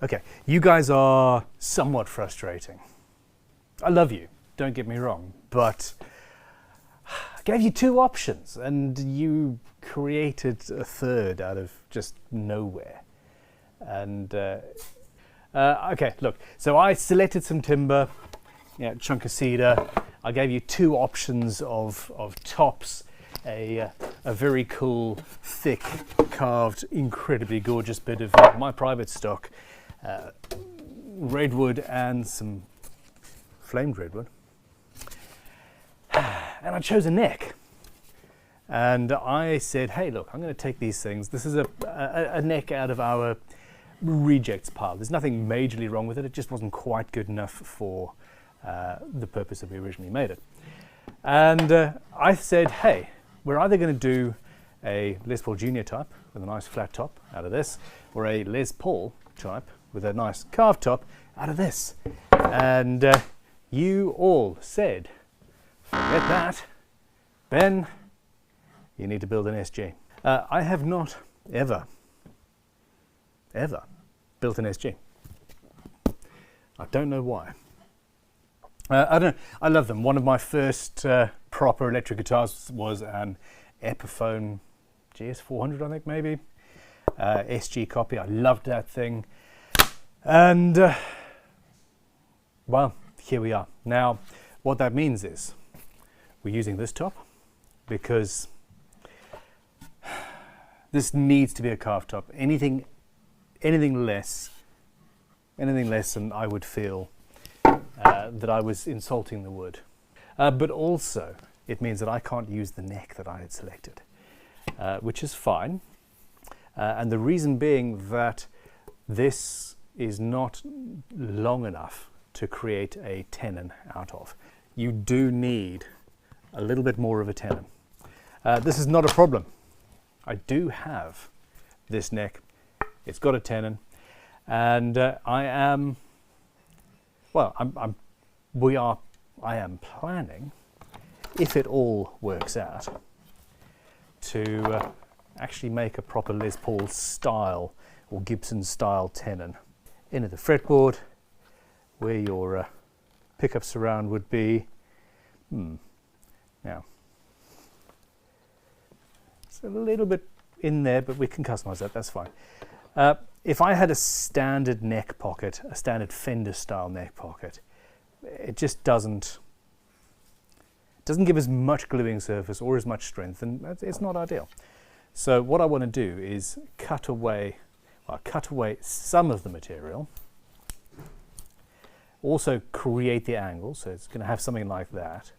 Okay, you guys are somewhat frustrating. I love you, don't get me wrong, but I gave you two options and you created a third out of just nowhere. And okay, look, so I selected some timber, chunk of cedar. I gave you two options of tops, a very cool, thick, carved, incredibly gorgeous bit of my private stock, redwood and some flamed redwood. And I chose a neck. And I said, hey, look, I'm going to take these things. This is a neck out of our rejects pile. There's nothing majorly wrong with it. It just wasn't quite good enough for the purpose that we originally made it. And I said, hey, we're either going to do a Les Paul Junior type with a nice flat top out of this, or a Les Paul type with a nice carved top out of this. And you all said, forget that, Ben, you need to build an SG. I have not ever built an SG. I don't know why. I don't know. I love them. One of my first proper electric guitars was an Epiphone GS400, I think, maybe. SG copy. I loved that thing. And, well, here we are. Now, what that means is we're using this top because this needs to be a carved top. Anything less than I would feel that I was insulting the wood. But also, it means that I can't use the neck that I had selected, which is fine. And the reason being that this is not long enough to create a tenon out of. You do need a little bit more of a tenon. This is not a problem. I do have this neck. It's got a tenon, and I am planning, if it all works out, to actually make a proper Les Paul style or Gibson style tenon into the fretboard, where your pickup surround would be. Now, it's a little bit in there, but we can customize that, that's fine. If I had a standard neck pocket, a standard Fender style neck pocket, it just doesn't give as much gluing surface or as much strength, and it's not ideal. So what I want to do is cut away some of the material, also create the angle, so it's going to have something like that,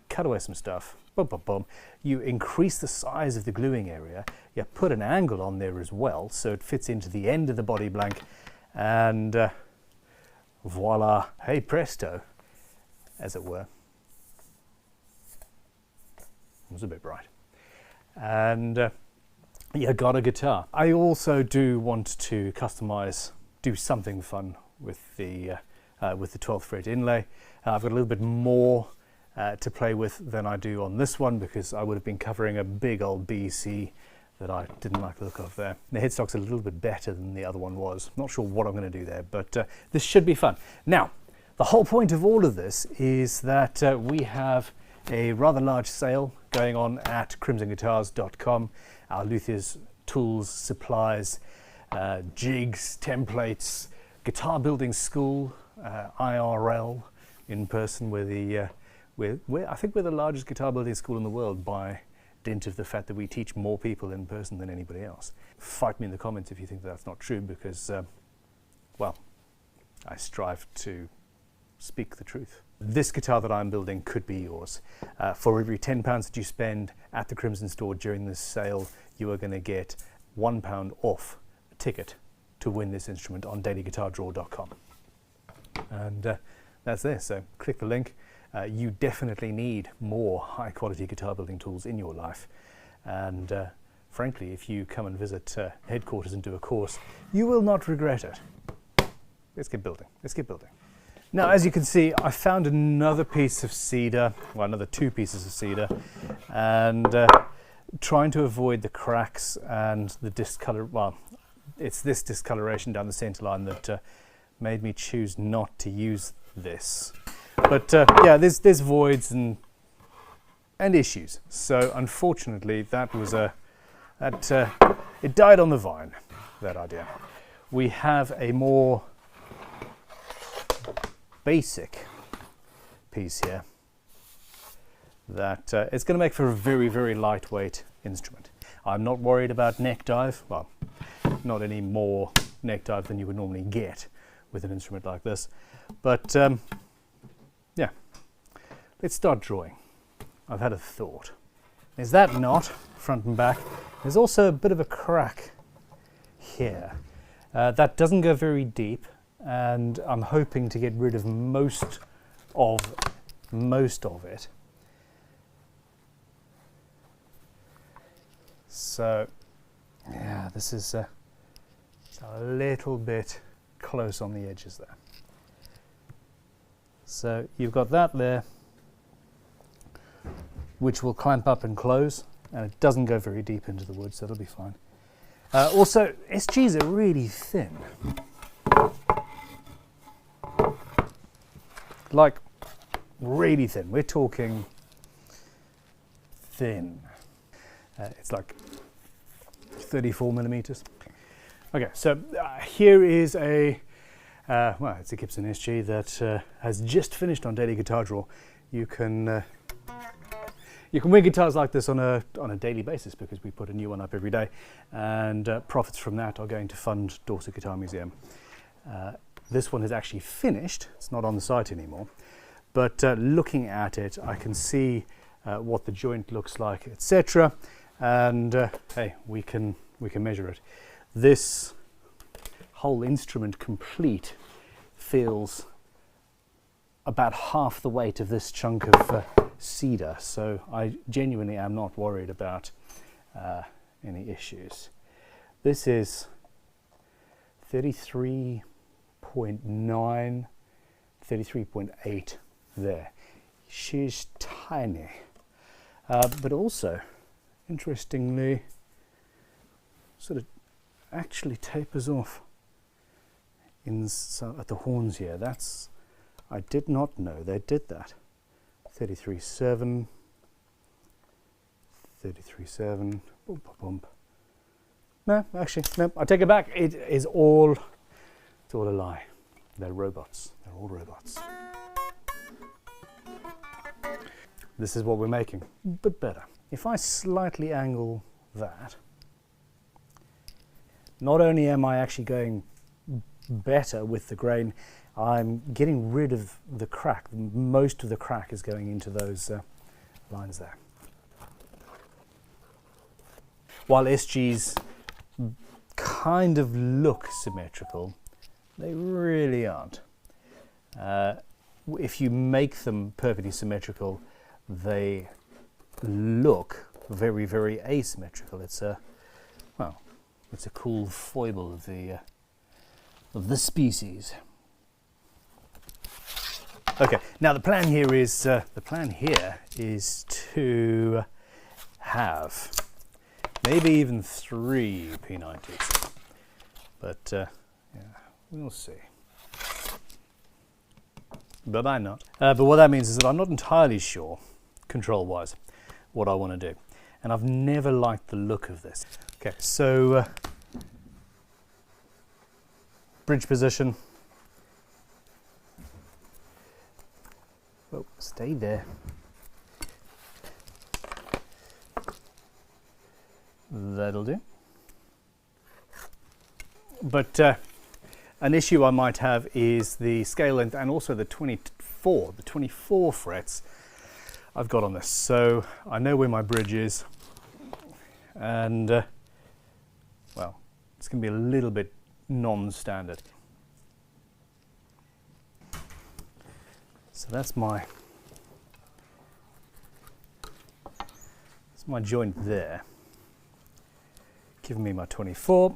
cut away some stuff, boom, boom, boom. You increase the size of the gluing area, you put an angle on there as well, so it fits into the end of the body blank, and voila, hey presto, as it were. It was a bit bright. And you got a guitar. I also do want to customize, do something fun with the 12th fret inlay. I've got a little bit more to play with than I do on this one, because I would have been covering a big old BC that I didn't like the look of there. The headstock's a little bit better than the other one was. Not sure what I'm going to do there, but this should be fun. Now, the whole point of all of this is that we have a rather large sale going on at crimsonguitars.com. Our Luthier's tools, supplies, jigs, templates, guitar building school, IRL, in person. I think we're the largest guitar building school in the world by dint of the fact that we teach more people in person than anybody else. Fight me in the comments if you think that's not true, because, well, I strive to speak the truth. This guitar that I'm building could be yours. For every £10 that you spend at the Crimson store during this sale, you are going to get £1 off a ticket to win this instrument on dailyguitardraw.com. And that's there, so click the link. You definitely need more high quality guitar building tools in your life, and frankly, if you come and visit headquarters and do a course, you will not regret it. Let's get building, let's get building. Now, as you can see, I found another piece of cedar, well, another two pieces of cedar, and trying to avoid the cracks and the discolor, well, it's this discoloration down the center line that made me choose not to use this. But yeah, there's voids and issues. So unfortunately, that was it died on the vine, that idea. We have a more basic piece here that it's going to make for a very, very lightweight instrument. I'm not worried about neck dive. Well, not any more neck dive than you would normally get with an instrument like this. But yeah, let's start drawing. I've had a thought. There's that knot, front and back. There's also a bit of a crack here. That doesn't go very deep, and I'm hoping to get rid of most of it. So, yeah, this is a little bit close on the edges there. So you've got that there, which will clamp up and close, and it doesn't go very deep into the wood, so it'll be fine. Also, SGs are really thin. Like, really thin. We're talking thin. It's like 34 millimeters. Okay, so here is well, it's a Gibson SG that has just finished on Daily Guitar Draw. You can win guitars like this on a daily basis because we put a new one up every day, and profits from that are going to fund Dorset Guitar Museum. This one is actually finished. It's not on the site anymore, but looking at it, I can see what the joint looks like, etc. And hey, we can measure it. This whole instrument complete feels about half the weight of this chunk of cedar, so I genuinely am not worried about any issues. This is 33.9, 33.8 there. She's tiny, but also interestingly sort of actually tapers off at the horns here. That's, I did not know they did that. 33.7, 33.7, boom, boom, boom. No, actually, no, I take it back. It's all a lie. They're robots. They're all robots. This is what we're making, but better. If I slightly angle that, not only am I actually going better with the grain, I'm getting rid of the crack. Most of the crack is going into those lines there. While SGs kind of look symmetrical, they really aren't. If you make them perfectly symmetrical, they look very, very asymmetrical. It's a, well, it's a cool foible of the species. Okay, now the plan here is to have maybe even 3 P90s, but yeah, we'll see. But I'm not. But what that means is that I'm not entirely sure, control-wise, what I want to do, and I've never liked the look of this. Okay, so bridge position. Oh, stay there. That'll do. But an issue I might have is the scale length and also the 24 frets I've got on this. So I know where my bridge is, and well, it's going to be a little bit non-standard. So that's my joint there, giving me my 24.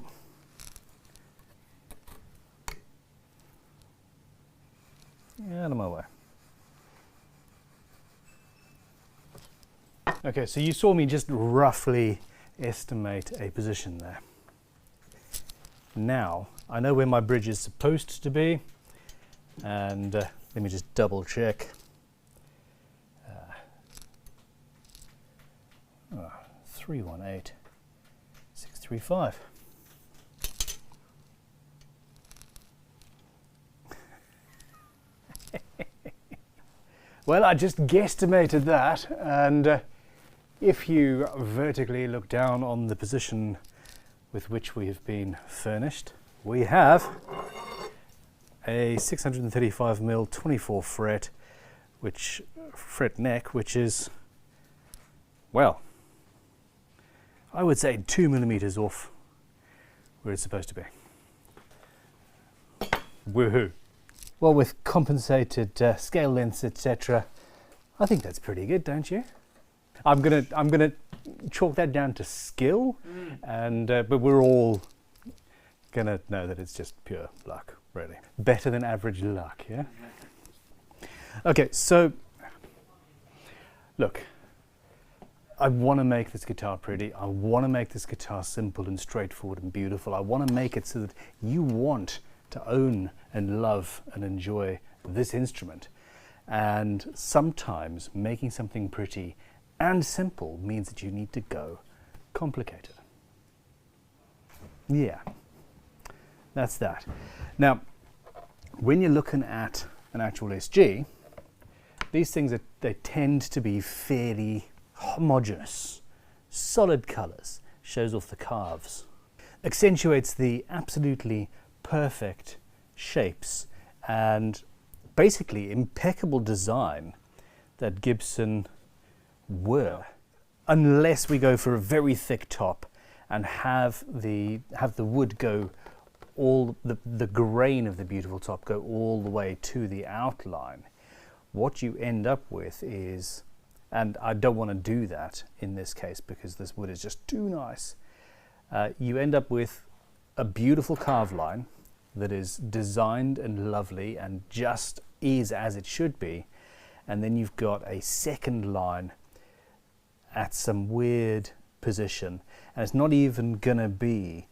Out of my way. Okay, so you saw me just roughly estimate a position there. Now, I know where my bridge is supposed to be, and let me just double check. 318 635. Well, I just guesstimated that, and if you vertically look down on the position with which we have been furnished, we have a 635mm 24 fret, fret neck, which is, well, I would say 2mm off where it's supposed to be. Woohoo! Well, with compensated scale lengths, etc., I think that's pretty good, don't you? I'm gonna chalk that down to skill, and but we're all gonna know that it's just pure luck, really. Better than average luck, yeah? Okay, so look, I want to make this guitar pretty. I want to make this guitar simple and straightforward and beautiful. I want to make it so that you want to own and love and enjoy this instrument. And sometimes making something pretty and simple means that you need to go complicated. Yeah, that's that. Now, when you're looking at an actual SG, these things, they tend to be fairly homogeneous, solid colors, shows off the carves, accentuates the absolutely perfect shapes and basically impeccable design that Gibson were, unless we go for a very thick top and have the wood go all the grain of the beautiful top go all the way to the outline. What you end up with is, and I don't want to do that in this case because this wood is just too nice, you end up with a beautiful carve line that is designed and lovely and just is as it should be, and then you've got a second line at some weird position, and it's not even gonna be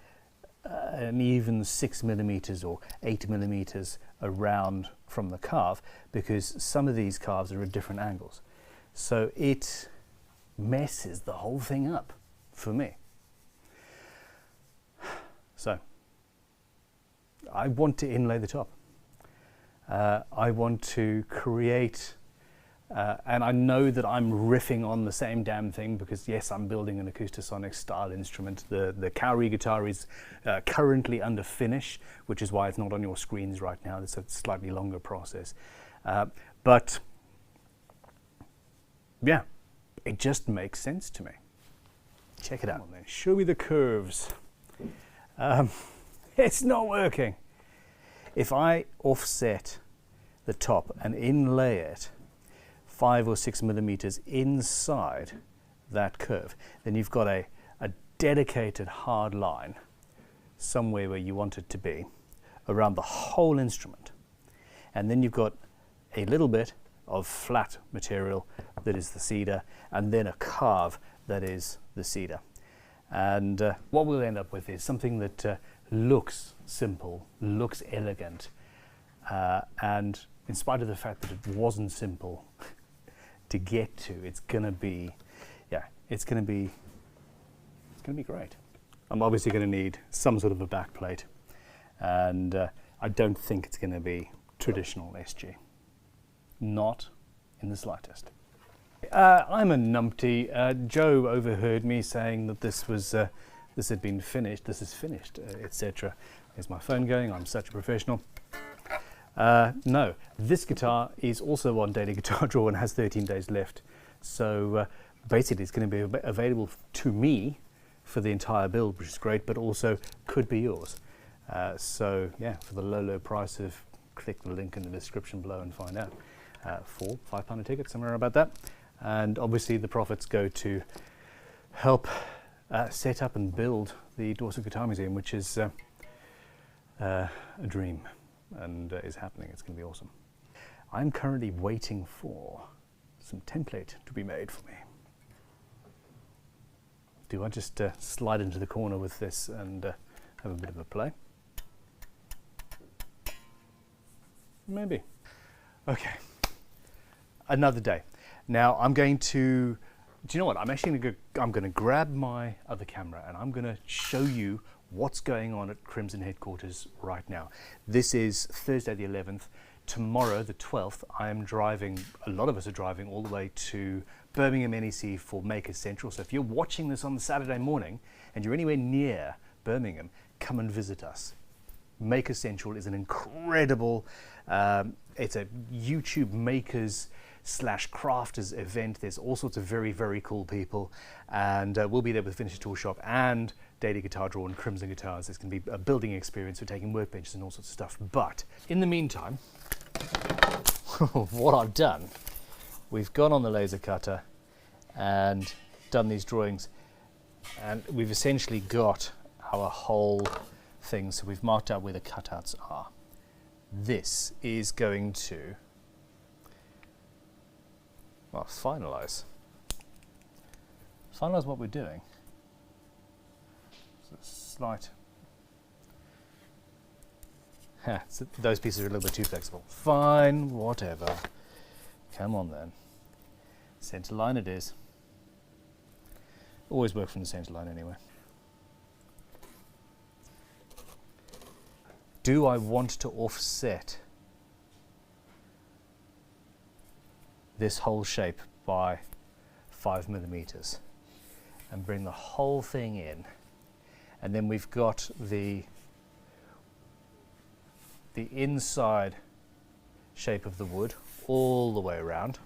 an even 6mm or 8mm around from the carve, because some of these carves are at different angles, so it messes the whole thing up for me. So I want to inlay the top. I want to create, and I know that I'm riffing on the same damn thing because yes, I'm building an Acoustasonic style instrument. The Cowrie guitar is currently under finish, which is why it's not on your screens right now. It's a slightly longer process. But yeah, it just makes sense to me. Check it out. Then show me the curves. It's not working. If I offset the top and inlay it 5 or 6mm inside that curve, then you've got a dedicated hard line somewhere where you want it to be around the whole instrument. And then you've got a little bit of flat material that is the cedar, and then a carve that is the cedar. And what we'll end up with is something that looks simple, looks elegant, and in spite of the fact that it wasn't simple to get to, it's gonna be, yeah, it's gonna be great. I'm obviously gonna need some sort of a back plate, and I don't think it's gonna be traditional SG. Not in the slightest. I'm a numpty. Joe overheard me saying that this had been finished, this is finished, etc. There's my phone going, I'm such a professional. No, this guitar is also on Daily Guitar Drawer and has 13 days left. So basically it's going to be available to me for the entire build, which is great, but also could be yours. So yeah, for the low price of, click the link in the description below and find out. £4, £5 a ticket, somewhere about that. And obviously the profits go to help set up and build the Dorset Guitar Museum, which is a dream and is happening. It's going to be awesome. I'm currently waiting for some template to be made for me. Do I just slide into the corner with this and have a bit of a play? maybe. Okay, another day. Now I'm going to, do you know what? I'm actually going to grab my other camera and I'm going to show you what's going on at Crimson headquarters right now. This is Thursday the 11th. Tomorrow, the 12th, I am driving, a lot of us are driving all the way to Birmingham NEC for Maker Central. So if you're watching this on the Saturday morning and you're anywhere near Birmingham, come and visit us. Maker Central is an incredible, it's a YouTube makers / crafters event. There's all sorts of very, very cool people, and we'll be there with Vintage Tool Shop and Daily Guitar Drawer and Crimson Guitars. It's going to be a building experience for taking workbenches and all sorts of stuff. But in the meantime, what I've done, we've gone on the laser cutter and done these drawings, and we've essentially got our whole thing. So we've marked out where the cutouts are. This is going to, well, finalize what we're doing. So slight. So those pieces are a little bit too flexible. Fine, whatever. Come on then. Center line it is. Always work from the center line anyway. Do I want to offset this whole shape by 5mm and bring the whole thing in? And then we've got the inside shape of the wood all the way around,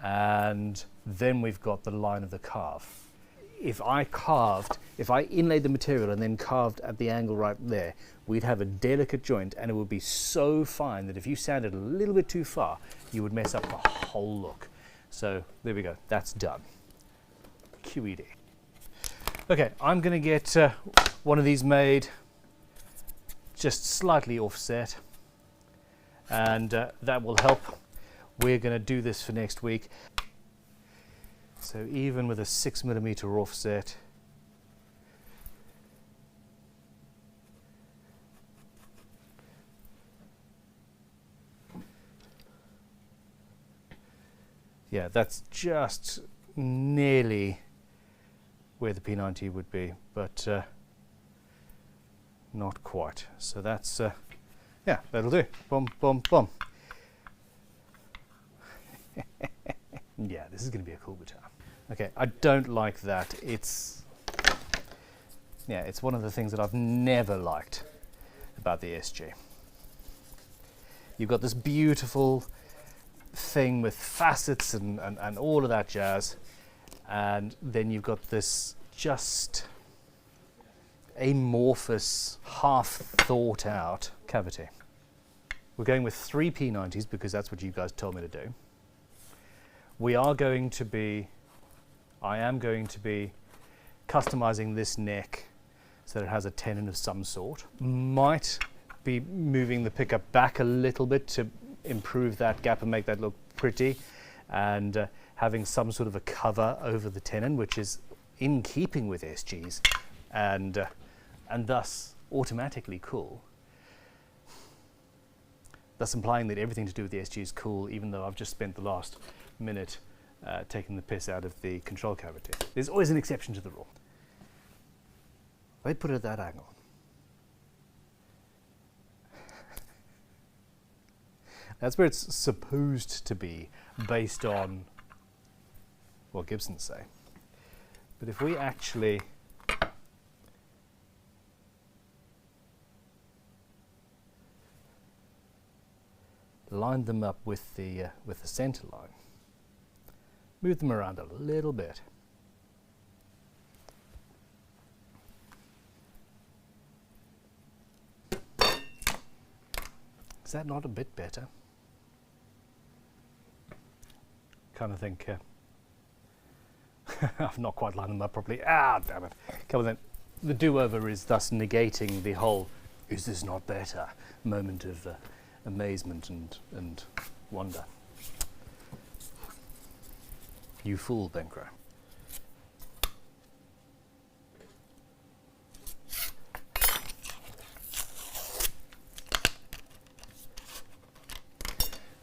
and then we've got the line of the carve. If I inlaid the material and then carved at the angle right there, we'd have a delicate joint, and it would be so fine that if you sanded a little bit too far, you would mess up the whole look. So there we go, that's done. QED. Okay, I'm going to get one of these made just slightly offset, and that will help. We're going to do this for next week. So even with a 6mm offset, yeah, that's just nearly where the P90 would be, but not quite. So that's, yeah, that'll do. Boom, boom, boom. Yeah, this is going to be a cool guitar. Okay, I don't like that. It's, yeah, it's one of the things that I've never liked about the SG. You've got this beautiful thing with facets and all of that jazz, and then you've got this just amorphous, half thought out cavity. We're going with 3 P90s because that's what you guys told me to do. I am going to be customizing this neck so that it has a tenon of some sort. Might be moving the pickup back a little bit to improve that gap and make that look pretty, and having some sort of a cover over the tenon, which is in keeping with SGs, and thus automatically cool. Thus implying that everything to do with the SG is cool, even though I've just spent the last minute taking the piss out of the control cavity. There's always an exception to the rule. They put it at that angle. That's where it's supposed to be, based on what Gibson say. But if we actually line them up with the center line, move them around a little bit. Is that not a bit better? Kind of think I've not quite lined them up properly. Ah, damn it. Come on then. The do-over is thus negating the whole "is this not better" moment of amazement and wonder. You fool, Bencro.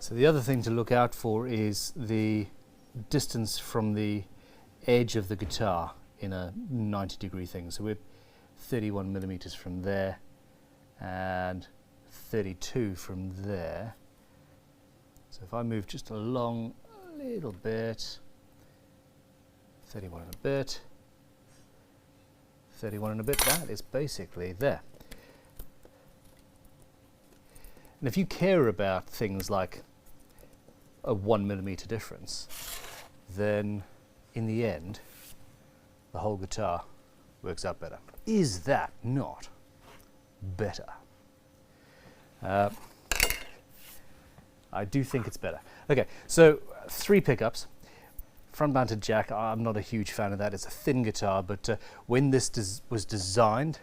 So the other thing to look out for is the distance from the edge of the guitar in a 90-degree thing. So we're 31 millimeters from there and 32 from there. So if I move just along a little bit, 31 and a bit, 31 and a bit, that is basically there. And if you care about things like a 1 millimeter difference, then in the end, the whole guitar works out better. Is that not better? I do think it's better. Okay, so 3 pickups. Front mounted jack, I'm not a huge fan of that. It's a thin guitar, but when this was designed,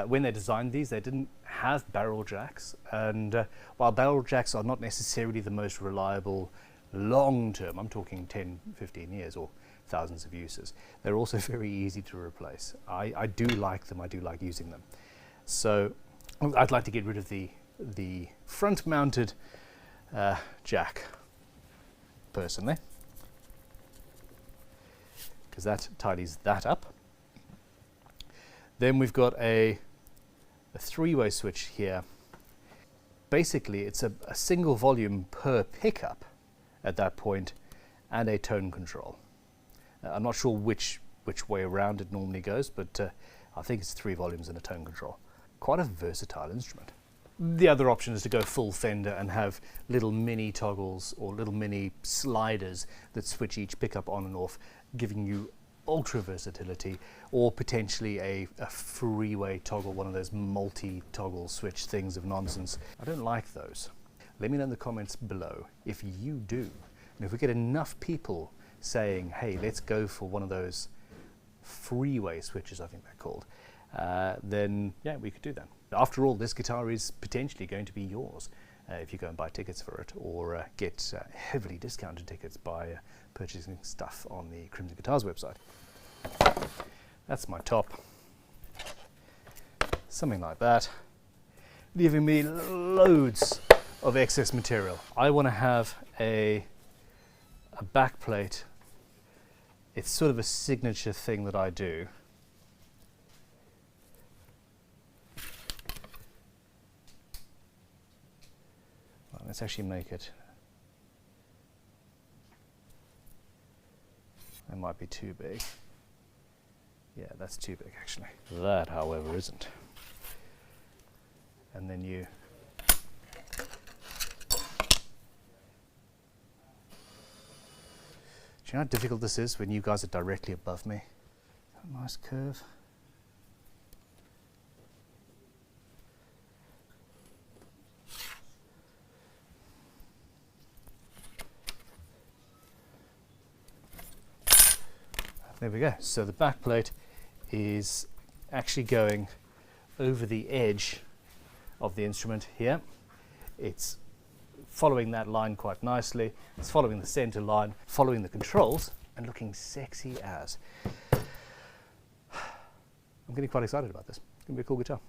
when they designed these, they didn't have barrel jacks. And while barrel jacks are not necessarily the most reliable long-term, I'm talking 10, 15 years or thousands of uses, they're also very easy to replace. I do like them, I do like using them. So I'd like to get rid of the front-mounted jack, personally, because that tidies that up. Then we've got a 3-way switch here. Basically, it's a single volume per pickup at that point, and a tone control. I'm not sure which way around it normally goes, but I think it's 3 volumes and a tone control. Quite a versatile instrument. The other option is to go full Fender and have little mini toggles or little mini sliders that switch each pickup on and off, giving you ultra versatility, or potentially a 3-way toggle, one of those multi-toggle switch things of nonsense. I don't like those. Let me know in the comments below if you do. And if we get enough people saying, hey, let's go for one of those 3-way switches, I think they're called, then yeah, we could do that. After all, this guitar is potentially going to be yours if you go and buy tickets for it, or get heavily discounted tickets by purchasing stuff on the Crimson Guitars website. That's my top. Something like that, leaving me loads of excess material. I want to have a back plate. It's sort of a signature thing that I do. Well, let's actually make it. That might be too big. Yeah, that's too big actually. That, however, isn't. And then you do you know how difficult this is when you guys are directly above me? A nice curve. There we go. So the back plate is actually going over the edge of the instrument here. It's following that line quite nicely. It's following the center line, following the controls, and looking sexy as. I'm getting quite excited about this. It's going to be a cool guitar.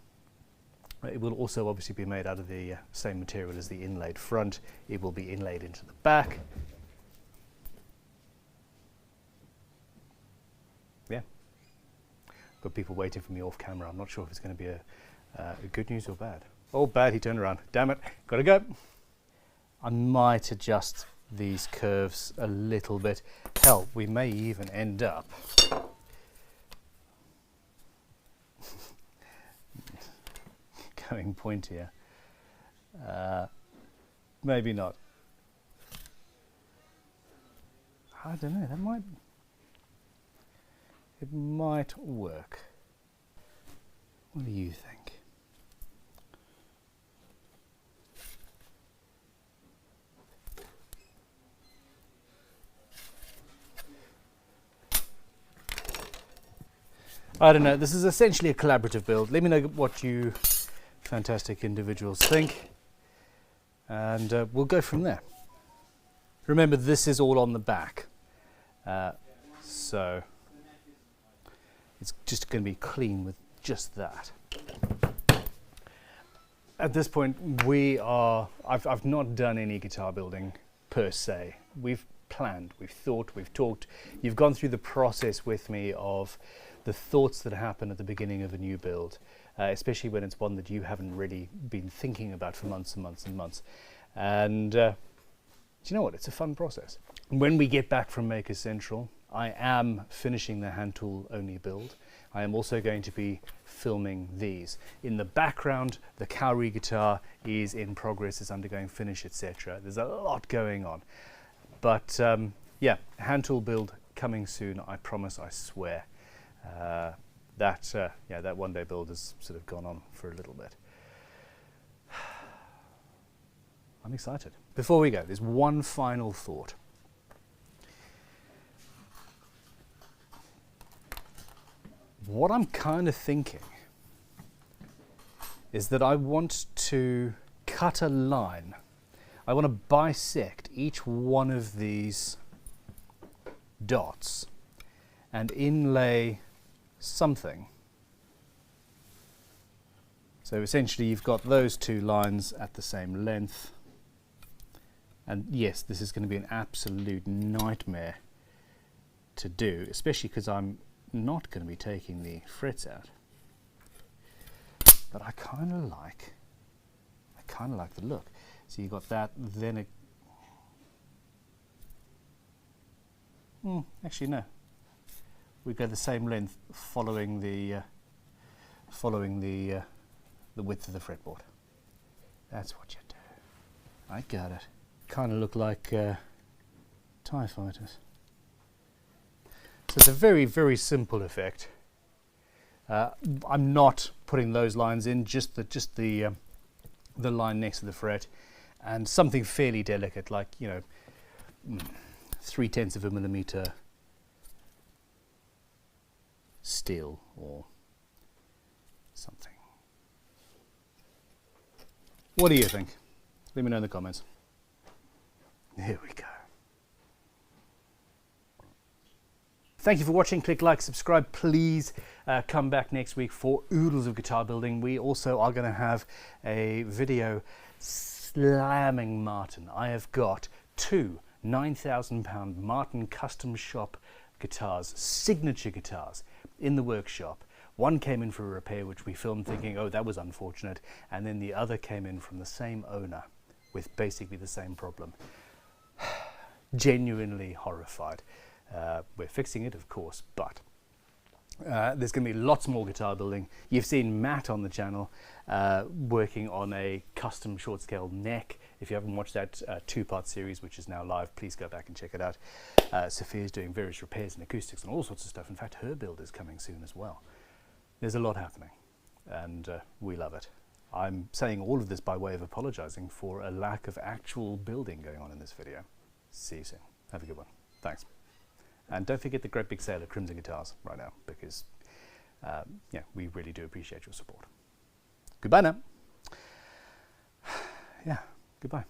It will also obviously be made out of the same material as the inlaid front. It will be inlaid into the back. Yeah. Got people waiting for me off camera. I'm not sure if it's going to be a good news or bad. Oh, bad, he turned around. Damn it, gotta go. I might adjust these curves a little bit. Hell, we may even end up going pointier. Maybe not. I don't know, it might work. What do you think? I don't know, this is essentially a collaborative build. Let me know what you fantastic individuals think, and we'll go from there. Remember, this is all on the back, so it's just going to be clean with just that. At this point, I've not done any guitar building per se. We've planned, we've thought, we've talked. You've gone through the process with me of the thoughts that happen at the beginning of a new build, especially when it's one that you haven't really been thinking about for months and months and months. And do you know what? It's a fun process. When we get back from Maker Central, I am finishing the hand tool only build. I am also going to be filming these. In the background, the Cowrie guitar is in progress, it's undergoing finish, etc. There's a lot going on. But yeah, hand tool build coming soon, I promise, I swear. That one day build has sort of gone on for a little bit. I'm excited. Before we go, there's one final thought. What I'm kind of thinking is that I want to cut a line. I want to bisect each one of these dots and inlay something. So essentially you've got those two lines at the same length. And yes, this is going to be an absolute nightmare to do, especially because I'm not going to be taking the frets out. But I kind of like the look. So you got that, then it. Actually, no. We've got the same length following the width of the fretboard. That's what you do. I got it. Kind of look like TIE fighters. So it's a very, very simple effect. I'm not putting those lines in, just the line next to the fret, and something fairly delicate, like 0.3 of a millimeter steel or something. What do you think? Let me know in the comments. Here we go. Thank you for watching. Click like, subscribe. Please come back next week for oodles of guitar building. We also are going to have a video slamming Martin. I have got two £9,000 Martin custom shop guitars, signature guitars, in the workshop. One came in for a repair, which we filmed thinking, oh, that was unfortunate. And then the other came in from the same owner with basically the same problem. Genuinely horrified. We're fixing it, of course, but there's going to be lots more guitar building. You've seen Matt on the channel working on a custom short scale neck. If you haven't watched that two-part series, which is now live, please go back and check it out. Sophia's doing various repairs and acoustics and all sorts of stuff. In fact, her build is coming soon as well. There's a lot happening, and we love it. I'm saying all of this by way of apologizing for a lack of actual building going on in this video. See you soon. Have a good one. Thanks. And don't forget the great big sale at Crimson Guitars right now, because yeah, we really do appreciate your support. Goodbye now. Yeah, goodbye.